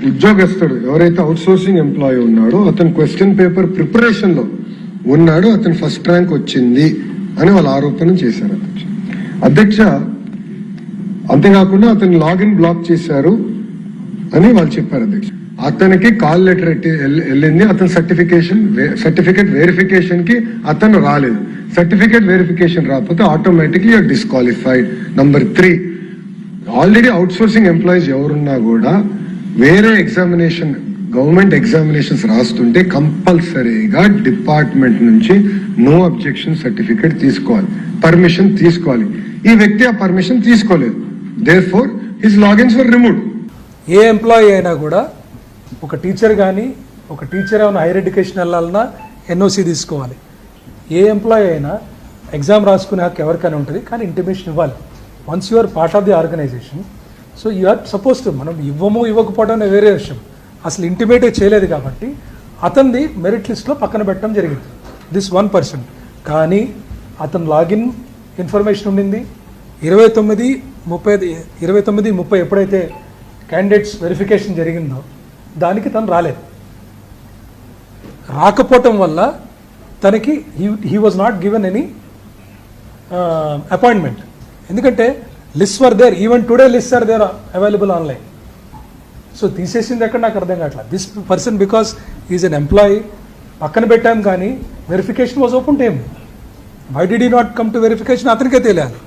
ఉద్యోగస్తుడు ఎవరైతే out sourcing employee ఉన్నాడో అతను క్వశ్చన్ పేపర్ ప్రిపరేషన్ లో ఉన్నాడు, అతను ఫస్ట్ ర్యాంక్ వచ్చింది అని వాళ్ళు ఆరోపణ చేశారు అధ్యక్ష. అంతేకాకుండా అతను లాగిన్ బ్లాక్ చేశారు అని వాళ్ళు చెప్పారు అధ్యక్ష. అతనికి కాల్ లెటర్ వెళ్ళింది, అతని సర్టిఫికేట్ వెరిఫికేషన్ కి అతను రాలేదు. సర్టిఫికేట్ వెరిఫికేషన్ రాకపోతే automatically disqualified. Number 3, already out sourcing employees ఎవరున్నా కూడా వేరే ఎగ్జామినేషన్ గవర్నమెంట్ ఎగ్జామినేషన్స్ రాస్తుంటే కంపల్సరీగా డిపార్ట్మెంట్ నుంచి నో అబ్జెక్షన్ సర్టిఫికేట్ తీసుకోవాలి, పర్మిషన్ తీసుకోవాలి. ఈ వ్యక్తి ఆ పర్మిషన్ తీసుకోలేదు, దేర్ఫోర్ హిస్ లాగిన్స్ వర్ రిమూవ్డ్. ఏ ఎంప్లాయీ అయినా కూడా ఒక టీచర్ కానీ ఒక టీచర్ ఏమైనా హైయర్ ఎడ్యుకేషన్ వెళ్ళాలన్నా ఎన్ఓసి తీసుకోవాలి. ఏ ఎంప్లాయీ అయినా ఎగ్జామ్ రాసుకునే హక్కు ఎవరికైనా ఉంటుంది, కానీ ఇంటిమేషన్ ఇవ్వాలి. Once you are part of the organisation, so you are suppose to, మనం ఇవ్వకపోవడం అనే వేరే విషయం, అసలు ఇంటిమేటే చేయలేదు కాబట్టి అతనిది మెరిట్ లిస్ట్లో పక్కన పెట్టడం జరిగింది, దిస్ 1%. కానీ అతను లాగిన్ ఇన్ఫర్మేషన్ ఉండింది 29/30 ఎప్పుడైతే క్యాండిడేట్స్ వెరిఫికేషన్ జరిగిందో దానికి తను రాలేదు. రాకపోవటం వల్ల తనకి he was not given any appointment. ఎందుకంటే list were there, even today list are there available online. So తీసేసింది ఎక్కడ నాకు అర్థం కావట్లేదు. This person because is an employee పక్కన పెట్టాం, కానీ verification was open to him. Why did he not come to verification అతనికే తెలియాలి.